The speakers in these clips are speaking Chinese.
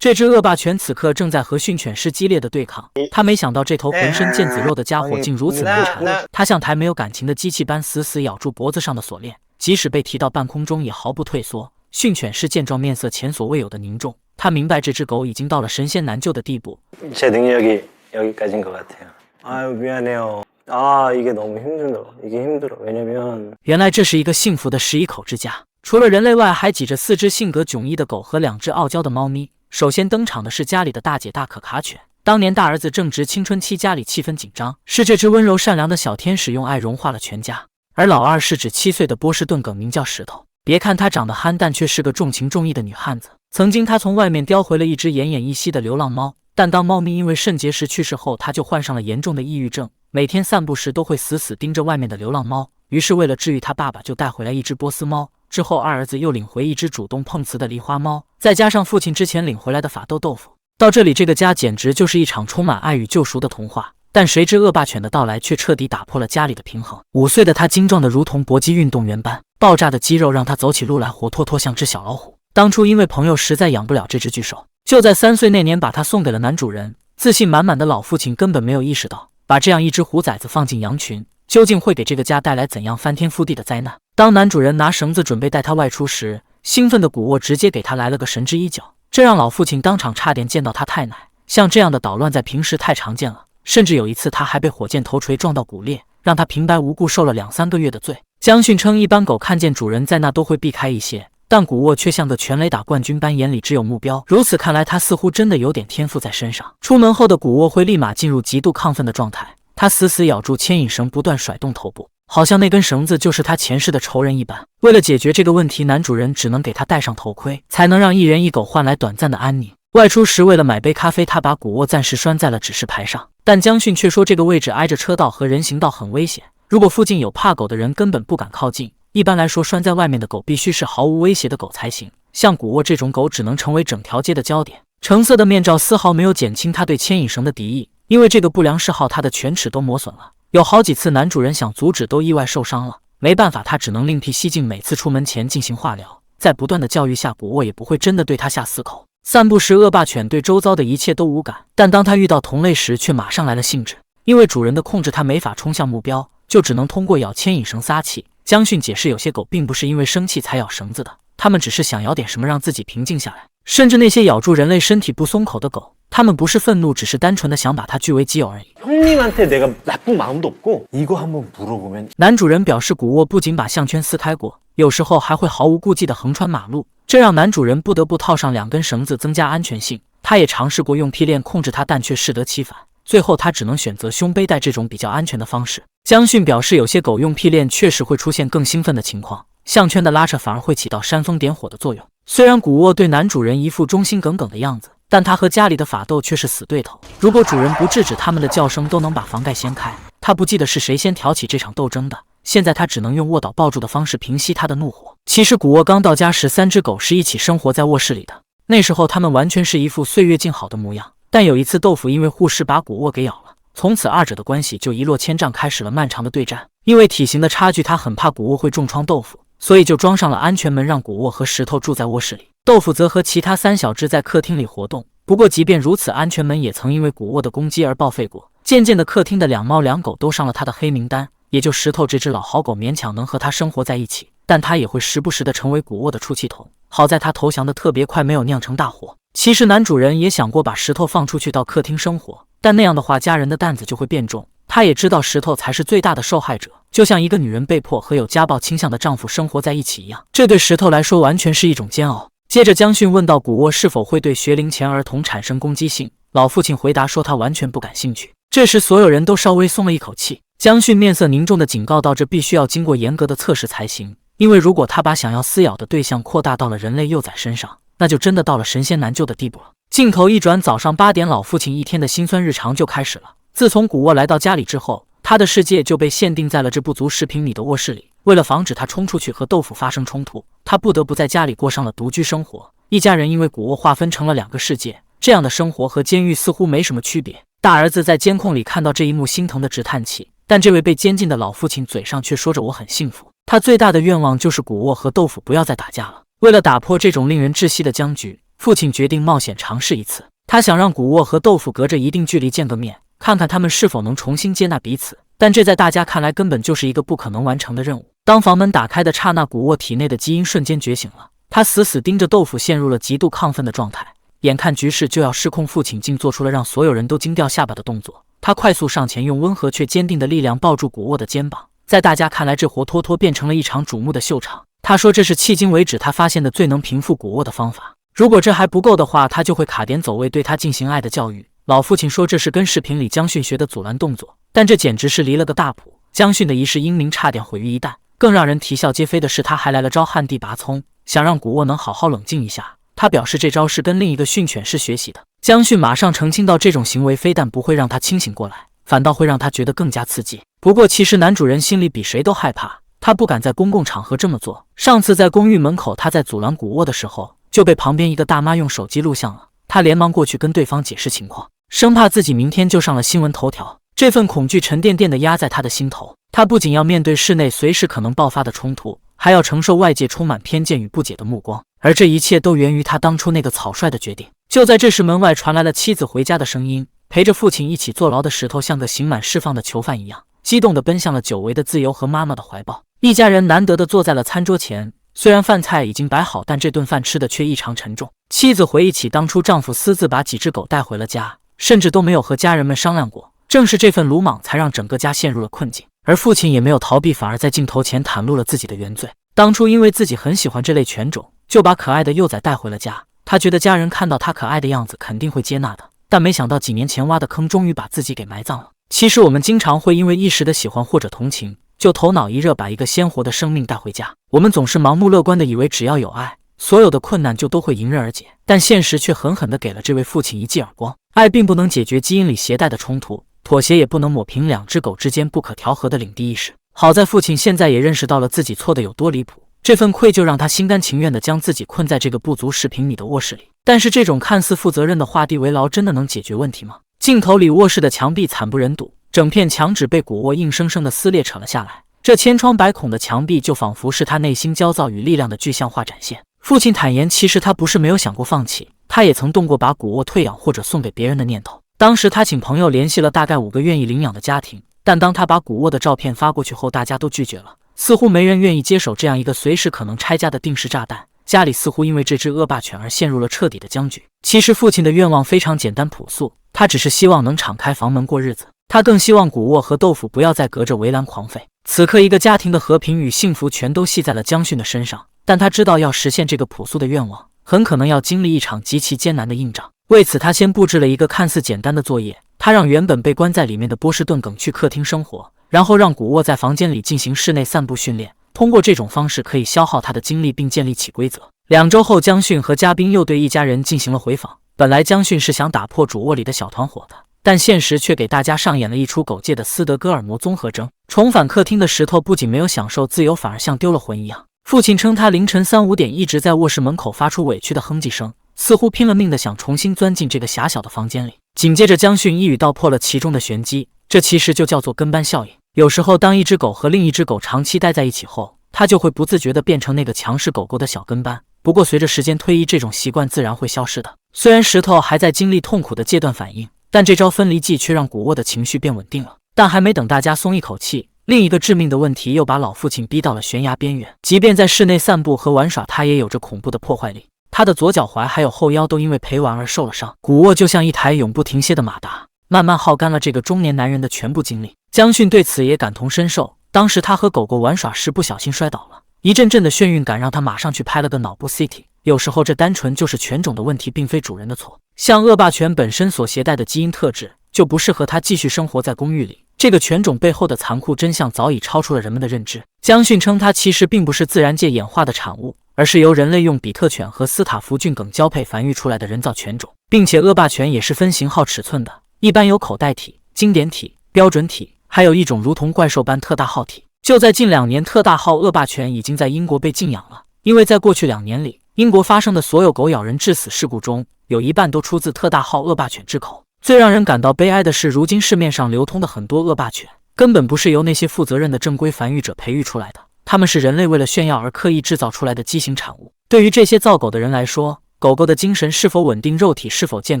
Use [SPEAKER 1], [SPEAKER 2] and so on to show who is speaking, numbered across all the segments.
[SPEAKER 1] 这只恶霸犬此刻正在和训犬师激烈的对抗，他没想到这头浑身腱子肉的家伙竟如此难缠，他像台没有感情的机器般死死咬住脖子上的锁链，即使被提到半空中也毫不退缩。训犬师见状面色前所未有的凝重，他明白这只狗已经到了神仙难救的地步。
[SPEAKER 2] 제 능력이 여기까지인 것 같아요. 아유 미안해요. 아 이게 너무 힘들어. 왜냐면
[SPEAKER 1] 原来这是一个幸福的11口之家，除了人类外，还挤着4只性格迥异的狗和2只傲娇的猫咪。首先登场的是家里的大姐大可卡犬。当年大儿子正值青春期，家里气氛紧张，是这只温柔善良的小天使用爱融化了全家。而老二是指7岁的波士顿梗，名叫石头。别看他长得憨，但却是个重情重义的女汉子。曾经他从外面叼回了一只奄奄一息的流浪猫，但当猫咪因为肾结石去世后，他就患上了严重的抑郁症，每天散步时都会死死盯着外面的流浪猫。于是为了治愈他，爸爸就带回来一只波斯猫。之后二儿子又领回一只主动碰瓷的狸花猫，再加上父亲之前领回来的法斗豆腐。到这里，这个家简直就是一场充满爱与救赎的童话。但谁知恶霸犬的到来却彻底打破了家里的平衡。5岁的他精壮的如同搏击运动员般，爆炸的肌肉让他走起路来活脱脱像只小老虎。当初因为朋友实在养不了这只巨兽，就在3岁那年把它送给了男主人。自信满满的老父亲根本没有意识到，把这样一只虎崽子放进羊群，究竟会给这个家带来怎样翻天覆地的灾难。当男主人拿绳子准备带他外出时，兴奋的古沃直接给他来了个神之一脚，这让老父亲当场差点见到他太奶。像这样的捣乱在平时太常见了，甚至有一次他还被火箭头锤撞到骨裂，让他平白无故受了2-3个月的罪。江训称一般狗看见主人在那都会避开一些，但古沃却像个全垒打冠军般，眼里只有目标。如此看来，他似乎真的有点天赋在身上。出门后的古沃会立马进入极度亢奋的状态，他死死咬住牵引绳，不断甩动头部，好像那根绳子就是他前世的仇人一般。为了解决这个问题，男主人只能给他戴上头盔，才能让一人一狗换来短暂的安宁。外出时为了买杯咖啡，他把古沃暂时拴在了指示牌上，但江训却说这个位置挨着车道和人行道，很危险，如果附近有怕狗的人根本不敢靠近。一般来说，拴在外面的狗必须是毫无威胁的狗才行，像古沃这种狗只能成为整条街的焦点。橙色的面罩丝毫没有减轻他对牵引绳的敌意，因为这个不良嗜好他的犬齿都磨损了，有好几次男主人想阻止都意外受伤了。没办法，他只能另辟蹊径，每次出门前进行化疗。在不断的教育下，古沃也不会真的对他下死口。散步时，恶霸犬对周遭的一切都无感，但当他遇到同类时，却马上来了兴致。因为主人的控制，他没法冲向目标，就只能通过咬牵引绳撒气。江训解释，有些狗并不是因为生气才咬绳子的，它们只是想咬点什么让自己平静下来。甚至那些咬住人类身体不松口的狗，它们不是愤怒，只是单纯的想把它据为己有而已。
[SPEAKER 2] 형님한테 내가 나쁜 마음도 없고 이거 한번 물어보면。
[SPEAKER 1] 男主人表示，古沃不仅把项圈撕开过，有时候还会毫无顾忌地横穿马路，这让男主人不得不套上2根绳子增加安全性。他也尝试过用屁链控制它，但却适得其反。最后他只能选择胸背带这种比较安全的方式。江训表示，有些狗用屁链确实会出现更兴奋的情况，项圈的拉扯反而会起到煽风点火的作用。虽然古沃对男主人一副忠心耿耿的样子，但他和家里的法斗却是死对头。如果主人不制止，他们的叫声都能把房盖掀开。他不记得是谁先挑起这场斗争的，现在他只能用卧倒抱住的方式平息他的怒火。其实古沃刚到家时，3只狗是一起生活在卧室里的，那时候他们完全是一副岁月静好的模样。但有一次，豆腐因为护士把古沃给咬了，从此2者的关系就一落千丈，开始了漫长的对战。因为体型的差距，他很怕古沃会重创豆腐，所以就装上了安全门，让古沃和石头住在卧室里，豆腐则和其他3小只在客厅里活动。不过即便如此，安全门也曾因为古沃的攻击而报废过。渐渐的，客厅的2猫2狗都上了他的黑名单，也就石头这只老好狗勉强能和他生活在一起，但他也会时不时的成为古沃的出气筒。好在他投降的特别快，没有酿成大祸。其实男主人也想过把石头放出去到客厅生活，但那样的话家人的担子就会变重。他也知道石头才是最大的受害者，就像一个女人被迫和有家暴倾向的丈夫生活在一起一样，这对石头来说完全是一种煎熬。接着江训问到古沃是否会对学龄前儿童产生攻击性，老父亲回答说他完全不感兴趣。这时所有人都稍微松了一口气。江训面色凝重地警告道，这必须要经过严格的测试才行，因为如果他把想要撕咬的对象扩大到了人类幼崽身上，那就真的到了神仙难救的地步了。镜头一转，早上8点，老父亲一天的辛酸日常就开始了。自从古沃来到家里之后，他的世界就被限定在了这不足10平米的卧室里。为了防止他冲出去和豆腐发生冲突，他不得不在家里过上了独居生活。一家人因为古沃划分成了2个世界，这样的生活和监狱似乎没什么区别。大儿子在监控里看到这一幕，心疼的直叹气，但这位被监禁的老父亲嘴上却说着我很幸福。他最大的愿望就是古沃和豆腐不要再打架了。为了打破这种令人窒息的僵局，父亲决定冒险尝试一次。他想让古沃和豆腐隔着一定距离见个面，看看他们是否能重新接纳彼此。但这在大家看来根本就是一个不可能完成的任务。当房门打开的刹那，古沃体内的基因瞬间觉醒了，他死死盯着豆腐，陷入了极度亢奋的状态。眼看局势就要失控，父亲竟做出了让所有人都惊掉下巴的动作。他快速上前，用温和却坚定的力量抱住古沃的肩膀。在大家看来，这活脱脱变成了一场瞩目的秀场。他说这是迄今为止他发现的最能平复古沃的方法。如果这还不够的话，他就会卡点走位，对他进行爱的教育。老父亲说这是跟视频里江训学的阻拦动作，但这简直是离了个大谱。江训的一世英名差点毁于一旦。更让人啼笑皆非的是，他还来了招旱地拔葱，想让古沃能好好冷静一下。他表示这招是跟另一个训犬师学习的。江训马上澄清到，这种行为非但不会让他清醒过来，反倒会让他觉得更加刺激。不过其实男主人心里比谁都害怕，他不敢在公共场合这么做。上次在公寓门口，他在阻拦古沃的时候，就被旁边一个大妈用手机录像了。他连忙过去跟对方解释情况，生怕自己明天就上了新闻头条。这份恐惧沉甸甸地压在他的心头。他不仅要面对室内随时可能爆发的冲突，还要承受外界充满偏见与不解的目光，而这一切都源于他当初那个草率的决定。就在这时，门外传来了妻子回家的声音。陪着父亲一起坐牢的石头像个刑满释放的囚犯一样，激动地奔向了久违的自由和妈妈的怀抱。一家人难得地坐在了餐桌前，虽然饭菜已经摆好，但这顿饭吃的却异常沉重。妻子回忆起当初丈夫私自把几只狗带回了家，甚至都没有和家人们商量过。正是这份鲁莽才让整个家陷入了困境，而父亲也没有逃避，反而在镜头前袒露了自己的原罪。当初因为自己很喜欢这类犬种，就把可爱的幼崽带回了家。他觉得家人看到他可爱的样子肯定会接纳的，但没想到几年前挖的坑终于把自己给埋葬了。其实我们经常会因为一时的喜欢或者同情，就头脑一热把一个鲜活的生命带回家。我们总是盲目乐观的以为只要有爱，所有的困难就都会迎刃而解，但现实却狠狠地给了这位父亲一记耳光。爱并不能解决基因里携带的冲突，妥协也不能抹平两只狗之间不可调和的领地意识。好在父亲现在也认识到了自己错的有多离谱，这份愧疚让他心甘情愿地将自己困在这个不足10平米的卧室里。但是这种看似负责任的画地为牢真的能解决问题吗？镜头里卧室的墙壁惨不忍睹，整片墙纸被古沃硬生生地撕裂扯了下来，这千疮百孔的墙壁就仿佛是他内心焦躁与力量的具象化展现。父亲坦言，其实他不是没有想过放弃，他也曾动过把古沃退养或者送给别人的念头。当时他请朋友联系了大概5个愿意领养的家庭，但当他把古沃的照片发过去后，大家都拒绝了，似乎没人愿意接手这样一个随时可能拆家的定时炸弹。家里似乎因为这只恶霸犬而陷入了彻底的僵局。其实父亲的愿望非常简单朴素，他只是希望能敞开房门过日子。他更希望古沃和豆腐不要再隔着围栏狂吠。此刻一个家庭的和平与幸福全都系在了江训的身上，但他知道要实现这个朴素的愿望，很可能要经历一场极其艰难的硬仗。为此他先布置了一个看似简单的作业，他让原本被关在里面的波士顿梗去客厅生活，然后让古沃在房间里进行室内散步训练，通过这种方式可以消耗他的精力并建立起规则。2周后，江训和嘉宾又对一家人进行了回访。本来江训是想打破主卧里的小团伙的，但现实却给大家上演了一出狗界的斯德哥尔摩综合征。重返客厅的石头不仅没有享受自由，反而像丢了魂一样。父亲称他凌晨3、5点一直在卧室门口发出委屈的哼唧声，似乎拼了命的想重新钻进这个狭小的房间里。紧接着江训一语道破了其中的玄机，这其实就叫做跟班效应。有时候当一只狗和另一只狗长期待在一起后，它就会不自觉地变成那个强势狗狗的小跟班。不过随着时间推移，这种习惯自然会消失的。虽然石头还在经历痛苦的戒断反应，但这招分离剂却让古沃的情绪变稳定了。但还没等大家松一口气，另一个致命的问题又把老父亲逼到了悬崖边缘。即便在室内散步和玩耍，他也有着恐怖的破坏力。他的左脚踝还有后腰都因为陪玩而受了伤。古沃就像一台永不停歇的马达，慢慢耗干了这个中年男人的全部精力。江训对此也感同身受，当时他和狗狗玩耍时不小心摔倒了，一阵阵的眩晕感让他马上去拍了个脑部 CT。 有时候这单纯就是犬种的问题，并非主人的错。像恶霸犬本身所携带的基因特质，就不适合它继续生活在公寓里。这个犬种背后的残酷真相早已超出了人们的认知。江训称，它其实并不是自然界演化的产物，而是由人类用比特犬和斯塔夫菌梗交配繁育出来的人造犬种，并且恶霸犬也是分型号尺寸的，一般有口袋体、经典体、标准体，还有一种如同怪兽般特大号体。就在近2年，特大号恶霸犬已经在英国被禁养了，因为在过去2年里，英国发生的所有狗咬人致死事故中，有一半都出自特大号恶霸犬之口。最让人感到悲哀的是，如今市面上流通的很多恶霸犬，根本不是由那些负责任的正规繁育者培育出来的，它们是人类为了炫耀而刻意制造出来的畸形产物。对于这些造狗的人来说，狗狗的精神是否稳定，肉体是否健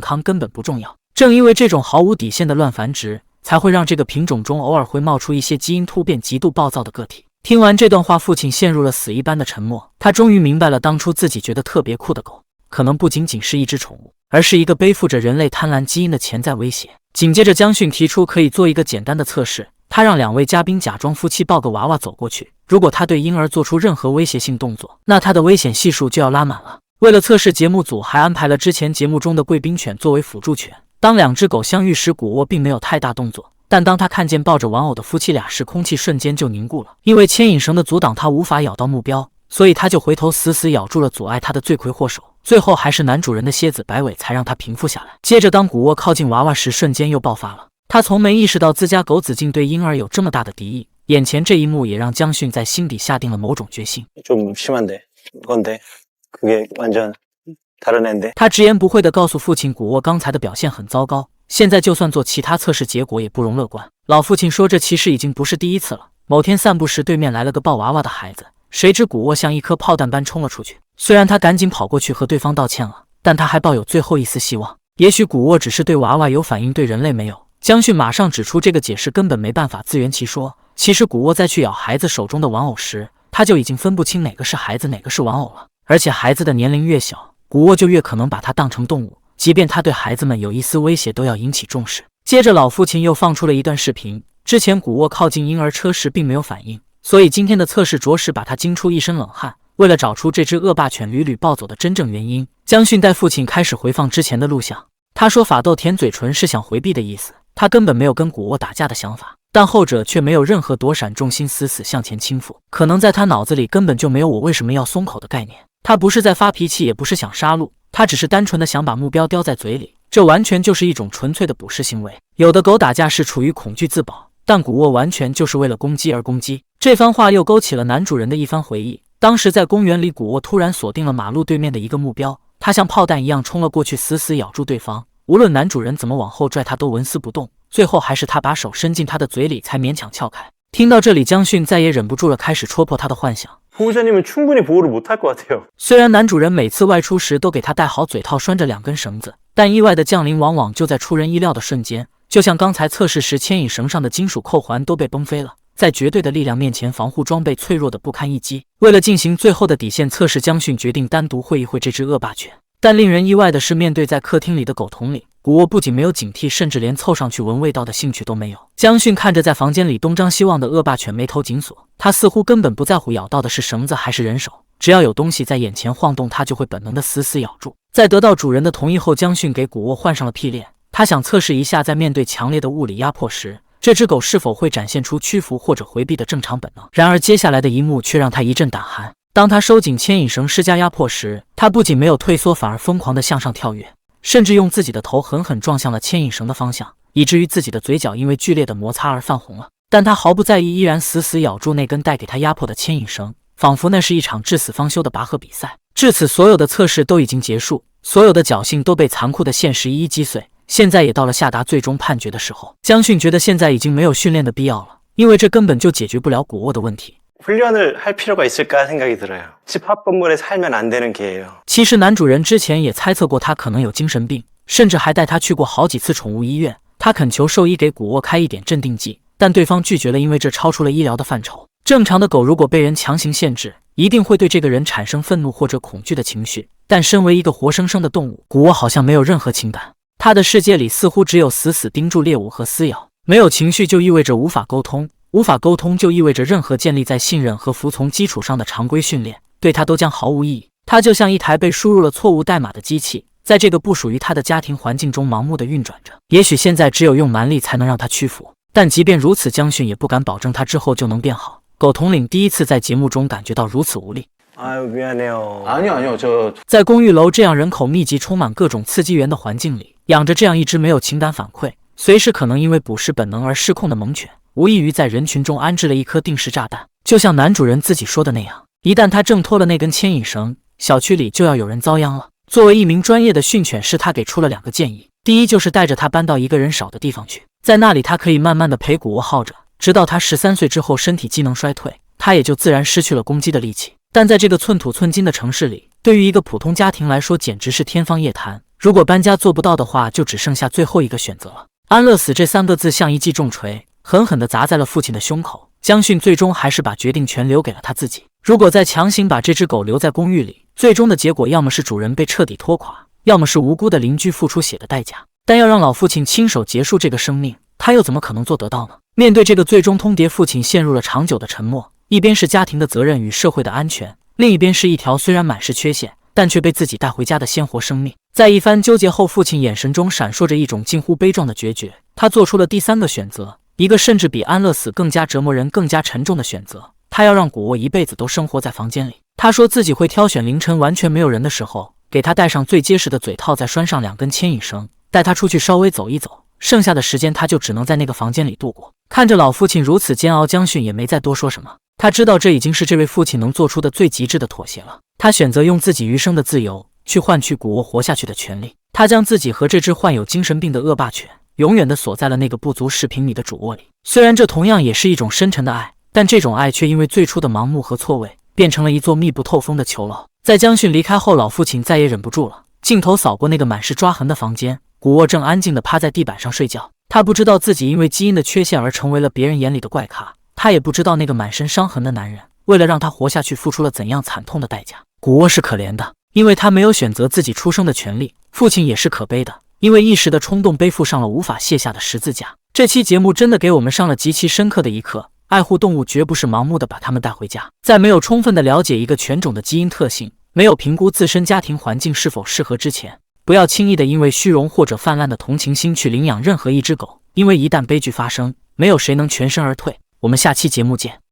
[SPEAKER 1] 康根本不重要。正因为这种毫无底线的乱繁殖，才会让这个品种中偶尔会冒出一些基因突变、极度暴躁的个体。听完这段话，父亲陷入了死一般的沉默。他终于明白了，当初自己觉得特别酷的狗，可能不仅仅是一只宠物，而是一个背负着人类贪婪基因的潜在威胁。紧接着，江迅提出可以做一个简单的测试，他让2位嘉宾假装夫妻抱个娃娃走过去，如果他对婴儿做出任何威胁性动作，那他的危险系数就要拉满了。为了测试，节目组还安排了之前节目中的贵宾犬作为辅助犬。当2只狗相遇时，古沃并没有太大动作，但当他看见抱着玩偶的夫妻俩时，空气瞬间就凝固了。因为牵引绳的阻挡，他无法咬到目标，所以他就回头死死咬住了阻碍他的罪魁祸首。最后还是男主人的蝎子摆尾才让他平复下来。接着当古沃靠近娃娃时，瞬间又爆发了。他从没意识到自家狗子竟对婴儿有这么大的敌意，眼前这一幕也让江迅在心底下定了某种决心。
[SPEAKER 2] 좀 심한데 뭔데? 그게 완전 다른 앤데?
[SPEAKER 1] 他直言不讳地告诉父亲，古沃刚才的表现很糟糕，现在就算做其他测试，结果也不容乐观。老父亲说，这其实已经不是第一次了。某天散步时，对面来了个抱娃娃的孩子，谁知古沃像一颗炮弹般冲了出去。虽然他赶紧跑过去和对方道歉了，但他还抱有最后一丝希望，也许古沃只是对娃娃有反应，对人类没有。江迅马上指出，这个解释根本没办法自圆其说。其实古沃在去咬孩子手中的玩偶时，他就已经分不清哪个是孩子哪个是玩偶了。而且孩子的年龄越小，古沃就越可能把它当成动物，即便他对孩子们有一丝威胁，都要引起重视。接着老父亲又放出了一段视频，之前古沃靠近婴儿车时并没有反应，所以今天的测试着实把他惊出一身冷汗。为了找出这只恶霸犬屡屡暴走的真正原因，江迅带父亲开始回放之前的录像。他说法斗舔嘴唇是想回避的意思，他根本没有跟古沃打架的想法，但后者却没有任何躲闪，重心死死向前倾覆。可能在他脑子里根本就没有我为什么要松口的概念。他不是在发脾气，也不是想杀戮，他只是单纯的想把目标叼在嘴里，这完全就是一种纯粹的捕食行为。有的狗打架是处于恐惧自保，但古沃完全就是为了攻击而攻击。这番话又勾起了男主人的一番回忆。当时在公园里，古沃突然锁定了马路对面的一个目标，他像炮弹一样冲了过去，死死咬住对方。无论男主人怎么往后拽，他都纹丝不动，最后还是他把手伸进他的嘴里才勉强撬开。听到这里，江迅再也忍不住了，开始戳破他的幻想。
[SPEAKER 2] 보호자님은 충분히 보호를 못할 것 같아요.
[SPEAKER 1] 虽然男主人每次外出时都给他戴好嘴套，拴着2根绳子，但意外的降临往往就在出人意料的瞬间。就像刚才测试时，牵引绳上的金属扣环都被崩飞了，在绝对的力量面前，防护装备脆弱的不堪一击。为了进行最后的底线测试，江迅决定单独会一会这只恶霸犬。但令人意外的是，面对在客厅里的狗桶里，古沃不仅没有警惕，甚至连凑上去闻味道的兴趣都没有。江迅看着在房间里东张西望的恶霸犬，眉头紧锁。他似乎根本不在乎咬到的是绳子还是人手，只要有东西在眼前晃动，他就会本能的死死咬住。在得到主人的同意后，江迅给古沃换上了屁链。他想测试一下，在面对强烈的物理压迫时，这只狗是否会展现出屈服或者回避的正常本能。然而接下来的一幕却让他一阵胆寒。当他收紧牵引绳施加压迫时，他不仅没有退缩，反而疯狂地向上跳跃，甚至用自己的头狠狠撞向了牵引绳的方向，以至于自己的嘴角因为剧烈的摩擦而泛红了。但他毫不在意，依然死死咬住那根带给他压迫的牵引绳，仿佛那是一场至死方休的拔河比赛。至此，所有的测试都已经结束，所有的侥幸都被残酷的现实一一击碎。现在也到了下达最终判决的时候。江迅觉得现在已经没有训练的必要了，因为这根本就解决不了古沃的问题。
[SPEAKER 2] 훈련을 할 필요가 있을까 생각이 들어요. 집합 건물에 살면 안 되는 개예요.
[SPEAKER 1] 其实男主人之前也猜测过他可能有精神病，甚至还带他去过好几次宠物医院。他恳求兽医给古沃开一点镇定剂，但对方拒绝了，因为这超出了医疗的范畴。正常的狗如果被人强行限制，一定会对这个人产生愤怒或者恐惧的情绪。但身为一个活生生的动物，古沃好像没有任何情感。他的世界里似乎只有死死盯住猎物和撕咬。没有情绪就意味着无法沟通。 无法沟通就意味着任何建立在信任和服从基础上的常规训练，对他都将毫无意义。他就像一台被输入了错误代码的机器，在这个不属于他的家庭环境中盲目的运转着。也许现在只有用蛮力才能让他屈服，但即便如此，江迅也不敢保证他之后就能变好。狗统领第一次在节目中感觉到如此无力。
[SPEAKER 2] 아유 미안해요.
[SPEAKER 3] 아니요, 저
[SPEAKER 1] 在公寓楼这样人口密集、充满各种刺激源的环境里，养着这样一只没有情感反馈、随时可能因为捕食本能而失控的猛犬。 无异于在人群中安置了一颗定时炸弹，就像男主人自己说的那样，一旦他挣脱了那根牵引绳，小区里就要有人遭殃了。作为一名专业的训犬师，他给出了2个建议：第一，就是带着他搬到一个人少的地方去，在那里他可以慢慢的陪古沃耗着，直到他13岁之后身体机能衰退，他也就自然失去了攻击的力气。但在这个寸土寸金的城市里，对于一个普通家庭来说简直是天方夜谭。如果搬家做不到的话，就只剩下最后一个选择了。安乐死这3个字像一记重锤，狠狠地砸在了父亲的胸口。江迅最终还是把决定权留给了他自己。如果再强行把这只狗留在公寓里，最终的结果要么是主人被彻底拖垮，要么是无辜的邻居付出血的代价。但要让老父亲亲手结束这个生命，他又怎么可能做得到呢？面对这个最终通牒，父亲陷入了长久的沉默。一边是家庭的责任与社会的安全，另一边是一条虽然满是缺陷，但却被自己带回家的鲜活生命。在一番纠结后，父亲眼神中闪烁着一种近乎悲壮的决绝。他做出了第3个选择，一个甚至比安乐死更加折磨人、更加沉重的选择。他要让古沃一辈子都生活在房间里。他说自己会挑选凌晨完全没有人的时候，给他戴上最结实的嘴套，再拴上2根牵引绳，带他出去稍微走一走。剩下的时间他就只能在那个房间里度过。看着老父亲如此煎熬，江迅也没再多说什么。他知道这已经是这位父亲能做出的最极致的妥协了。他选择用自己余生的自由去换取古沃活下去的权利。他将自己和这只患有精神病的恶霸犬永远地锁在了那个不足10平米的主卧里。虽然这同样也是一种深沉的爱，但这种爱却因为最初的盲目和错位，变成了一座密不透风的囚牢。在江迅离开后，老父亲再也忍不住了，镜头扫过那个满是抓痕的房间，古沃正安静地趴在地板上睡觉。他不知道自己因为基因的缺陷而成为了别人眼里的怪咖，他也不知道那个满身伤痕的男人为了让他活下去付出了怎样惨痛的代价。古沃是可怜的，因为他没有选择自己出生的权利；父亲也是可悲的，因为一时的冲动背负上了无法卸下的十字架。这期节目真的给我们上了极其深刻的一课，爱护动物绝不是盲目的把它们带回家。在没有充分的了解一个犬种的基因特性，没有评估自身家庭环境是否适合之前，不要轻易的因为虚荣或者泛滥的同情心去领养任何一只狗，因为一旦悲剧发生，没有谁能全身而退。我们下期节目见。